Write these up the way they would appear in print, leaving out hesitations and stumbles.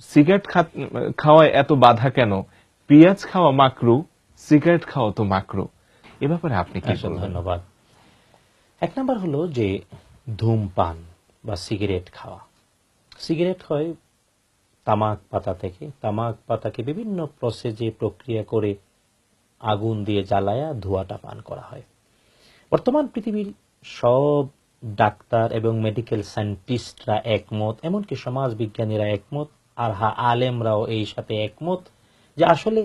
Cigarette খাওয়ায় এত বাধা কেন? পেঁয়াজ খাওয়া মাকরু, সিগারেট খাওয়া তো মাকরু। এ ব্যাপারে আপনি কি বলবেন? ধন্যবাদ। এক নম্বর হলো যে ধূমপান বা সিগারেট খাওয়া। সিগারেট হয় তামাক পাতা থেকে। তামাক পাতাকে বিভিন্ন প্রসেসে প্রক্রিয়া করে আগুন দিয়ে জ্বালায়া ধোঁয়াটা পান করা হয়। বর্তমান পৃথিবীর সব ডাক্তার এবং মেডিকেল সায়েন্টিস্টরা একমত, এমনকি সমাজ বিজ্ঞানীরা একমত, আর আলেমরাও এই সাথে একমত যে আসলে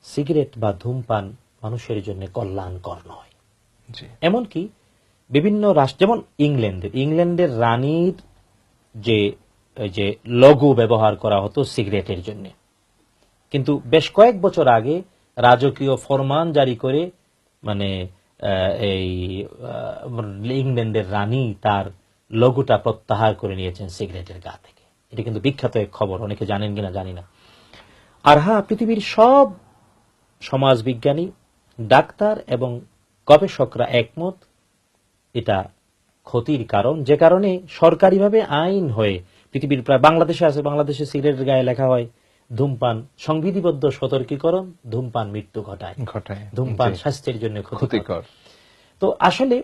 সিগারেট বা ধূমপান মানুষের জন্য কল্যাণকর নয়। এমনকি বিভিন্ন রাষ্ট্র, যেমন ইংল্যান্ডের রানীর যে লঘু ব্যবহার করা হতো সিগারেটের জন্য, কিন্তু বেশ কয়েক বছর আগে রাজকীয় ফরমান জারি করে মানে এই ইংল্যান্ডের রানী তার লঘুটা প্রত্যাহার করে নিয়েছেন সিগারেটের গা থেকে। এটা কিন্তু বিখ্যাত এক খবর, অনেকে জানেন কিনা জানি না। আর পৃথিবীর সব সমাজবিজ্ঞানী, ডাক্তার এবং গবেষকরা একমত এটা ক্ষতির কারণ, যে কারণে সরকারিভাবে আইন হয়ে পৃথিবীর প্রায় বাংলাদেশে আছে, বাংলাদেশে সিগারেটের গায়ে লেখা হয় ধূমপান সংবিধিবদ্ধ সতর্কীকরণ, ধূমপান মৃত্যু ঘটায়, ধূমপান স্বাস্থ্যের জন্য ক্ষতিকর। তো আসলে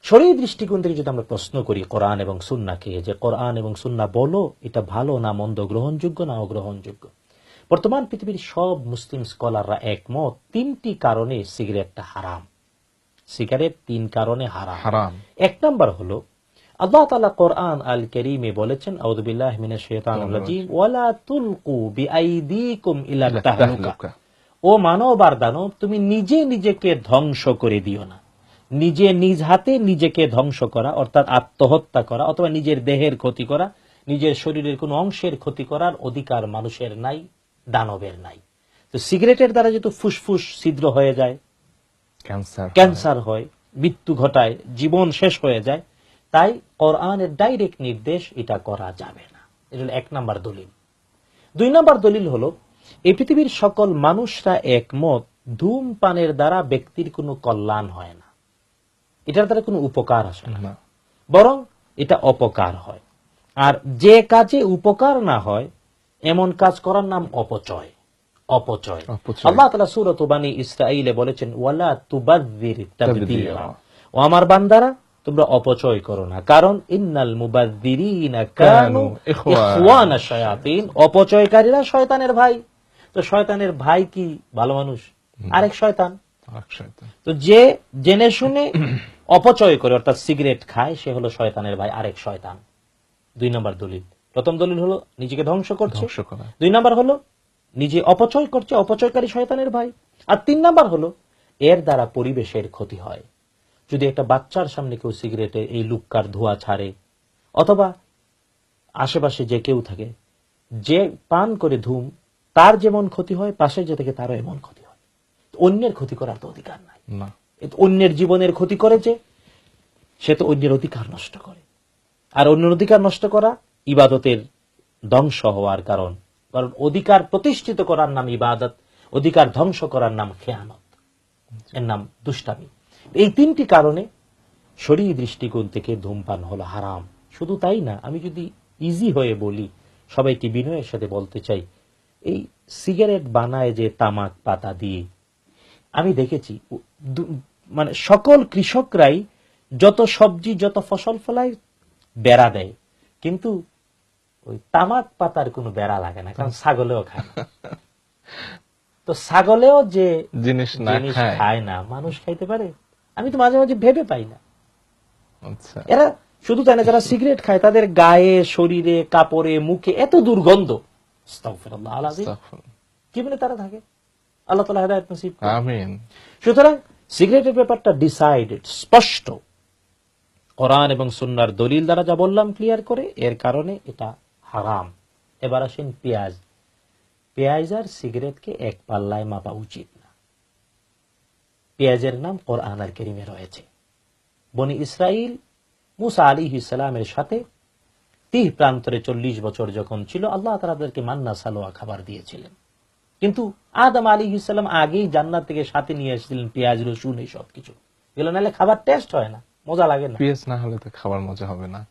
শরীয়ী দৃষ্টিকোণ থেকে যদি আমরা প্রশ্ন করি কোরআন এবং সুন্নাহকে, যে কোরআন এবং সুন্নাহ বলো এটা ভালো না মন্দ, গ্রহণযোগ্য না অগ্রহণযোগ্য, বর্তমান পৃথিবীর সব মুসলিম স্কলাররা একমত তিনটি কারণে সিগারেটটা হারাম। সিগারেট তিন কারণে হারাম। এক নাম্বার হলো আল্লাহ তাআলা কোরআন আল কারীমে বলেছেন, আউযু বিল্লাহি মিনাশ শাইতানির রাজীম, ওয়ালা তুলকু বিআইদিকুম ইলা তাহলুকা, ও মানব আর দানব তুমি নিজে নিজেকে ধ্বংস করে দিও না। নিজে নিজ হাতে নিজেকে ধ্বংস করা অর্থাৎ আত্মহত্যা করা অথবা নিজের দেহের ক্ষতি করা, নিজের শরীরের কোনো অংশের ক্ষতি করার অধিকার মানুষের নাই, দানবের নাই। তো সিগারেটের দ্বারা যেহেতু ফুসফুস ছিদ্র হয়ে যায়, ক্যান্সার হয়, মৃত্যু ঘটায়, জীবন শেষ হয়ে যায়, তাই কোরআনের ডাইরেক্ট নির্দেশ এটা করা যাবে না। এটা হলো এক নাম্বার দলিল। দুই নাম্বার দলিল হলো এই পৃথিবীর সকল মানুষরা একমত ধূমপানের দ্বারা ব্যক্তির কোনো কল্যাণ হয় না, এটার দ্বারা কোনো উপকার আসে না, বরং এটা অপকার হয়। আর যে কাজে উপকার না হয় এমন কাজ করার নাম অপচয়। আল্লাহ তাআলা সূরা বানী ইসরাঈলে বলেছেন, ওয়ালা তুবাযযির তাবযীরা, ও আমার বান্দারা তোমরা অপচয় করো না, কারণ ইন্নাল মুবাযযিরিনা কানু ইখওয়ানাশ শায়াতিন, অপচয়কারীরা শয়তানের ভাই। তো শয়তানের ভাই কি ভালো মানুষ? আরেক শয়তান। তো যে জেনে শুনে অপচয় করে অর্থাৎ সিগারেট খায় সে হলো শয়তানের ভাই, আরেক শয়তান। দুই নম্বর দলিল। প্রথম দলিল হলো নিজেকে ধ্বংস করছে, দুই নম্বর হলো নিজে অপচয় করছে, অপচয়কারী শয়তানের ভাই। আর তিন নাম্বার হলো এর দ্বারা পরিবেশের ক্ষতি হয়। যদি একটা বাচ্চার সামনে কেউ সিগারেটে এই লুক্কার ধোঁয়া ছাড়ে, অথবা আশেপাশে যে কেউ থাকে যে পান করে ধূম, তার যেমন ক্ষতি হয় পাশে যে থেকে তারও এমন ক্ষতি হয়। অন্যের ক্ষতি করার তো অধিকার নাই। অন্যের জীবনের ক্ষতি করে যে সে তো অন্যের অধিকার নষ্ট করে, আর অন্যের অধিকার নষ্ট করা ইবাদতের ধ্বংস হওয়ার কারণ। কারণ অধিকার প্রতিষ্ঠিত করার নাম ইবাদত, অধিকার ধ্বংস করার নাম খেয়ানত, এর নাম দুষ্টামি। এই তিনটি কারণে শরীয়ী দৃষ্টিকোণ থেকে ধূমপান হলো হারাম। শুধু তাই না, আমি যদি ইজি হয়ে বলি, সবাইকে বিনয়ের সাথে বলতে চাই, এই সিগারেট বানায় যে তামাক পাতা দিয়ে, আমি দেখেছি মানে সকল কৃষকরাই যত সবজি যত ফসল ফলায় বেড়া দেয়, কিন্তু ওই তামাক পাতার কোনো বেড়া লাগে না, কারণ ছাগলেও খায় না। তো ছাগলেও যে জিনিস খায় না মানুষ খাইতে পারে, আমি তো মাঝে মাঝে ভেবে পাই না। এরা শুধু তাই না, যারা সিগারেট খায় তাদের গায়ে, শরীরে, কাপড়ে, মুখে এত দুর্গন্ধ, কিভাবে তারা থাকে? আল্লাহ তাআলা হেদায়েত নসিব করুন। আমিন। সুতরাং সিগারেটের ব্যাপারটা ডিসাইডেড, স্পষ্ট, কোরআন এবং সুন্নাহর দলিল দ্বারা যা বললাম ক্লিয়ার করে, এর কারণে এটা হারাম। এবার আসেন পেঁয়াজ। পেঁয়াজ আর সিগারেটকে এক পাল্লায় মাপা উচিত না। পেঁয়াজের নাম কোরআন আর কারীমে রয়েছে। বনি ইসরাইল মুসা আলাইহিস সালামের সাথে 30 প্রান্তরে 40 বছর যখন ছিল, আল্লাহ তাআলা তাদেরকে মান্না সালোয়া খাবার দিয়েছিলেন, কিন্তু আদম আলাইহিস সালাম আগেই জান্নাত থেকে সাথে নিয়ে এসেছিলেন পেঁয়াজ, রসুন, এই সব কিছু। এগুলো নাহলে খাবার টেস্ট হয় না, মজা লাগে না। পেঁয়াজ না হলে তো খাবার মজা হবে না।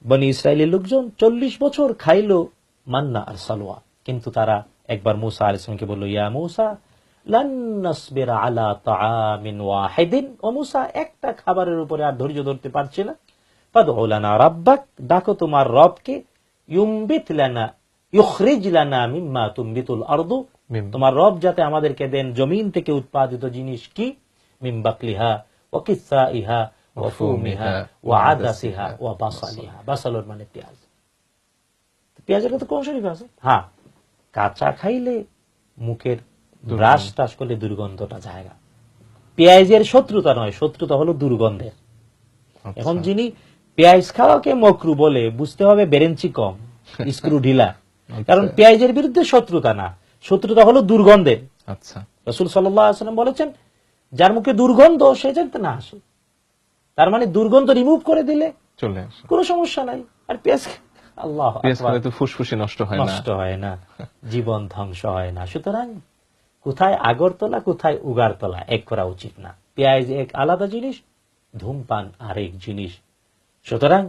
বনি ইসরাইলের লোকজন 40 বছর খাইলো মান্না আর সালোয়া। কিন্তু তারা একবার মুসা আলাইহিস সালামকে বলল, ইয়া মুসা লান নাসবিরা আলা তাআমিন ওয়াহিদিন, ও মুসা একটা খাবারের উপরে আর ধৈর্য ধরতে পারছি না, ফাদউ লানা রাব্বাক, ডাকো তোমার রবকে, ইউমবিত লানা ইউখরিজ লানা মিম্মা তুমবিতুল আরদু, তোমার রব যাতে আমাদেরকে দেন জমিন থেকে উৎপাদিত জিনিস কি, মিন বাকলিহা ওয়া কিসাইহা ওয়া ফুমিহা ওয়া আদাসিহা ওয়া বাসালিহা। বাসালুর মানে পেঁয়াজ। পেঁয়াজের তো কোন শরীফ আছে? হ্যাঁ, কাঁচা খাইলে মুখের ব্রাশ টাশ করলে দুর্গন্ধটা যায় না। পেঁয়াজের শত্রুতা নয়, শত্রুতা হলো দুর্গন্ধের। এখন যিনি পেঁয়াজ খাওয়াকে মকরু বলে, বুঝতে হবে বেরেঞ্চি কম, স্ক্রু ঢিলা। কারণ পেঁয়াজের বিরুদ্ধে শত্রুতা না, শত্রুতা হলো দুর্গন্ধের। আচ্ছা, রাসূল সাল্লাল্লাহু আলাইহি ওয়াসাল্লাম বলেছেন, যার মুখে দুর্গন্ধ সে যাতে না আসে। তার মানে দুর্গন্ধ রিমুভ করে দিলে চলে আসে, কোনো সমস্যা নাই। আর পেঁয়াজ, আল্লাহ পেঁয়াজ আকবার, খেলে তো ফুসফুসে নষ্ট হয় না, নষ্ট হয় না, জীবন ধ্বংস হয় না। সুতরাং কোথায় আগরতলা কোথায় উগারতলা এক করা উচিত না। পেঁয়াজ এক আলাদা জিনিস, ধূমপান আরেক জিনিস। সুতরাং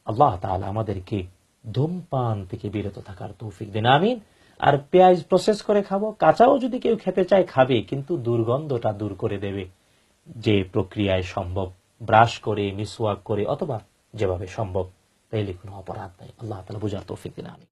আল্লাহ তাআলা আমাদেরকে ধূমপান থেকে বিরত থাকার তৌফিক দিন, আমিন। আর পেঁয়াজ প্রসেস করে খাবো, কাঁচাও যদি কেউ খেতে চায় খাবে, কিন্তু দুর্গন্ধটা দূর করে দেবে যে প্রক্রিয়ায় সম্ভব, ব্রাশ করে, মিসওয়াক করে, অথবা যেভাবে সম্ভব, তাইলে কোনো অপরাধ নাই। আল্লাহ তাআলা বুঝার তৌফিক দিন, আমিন।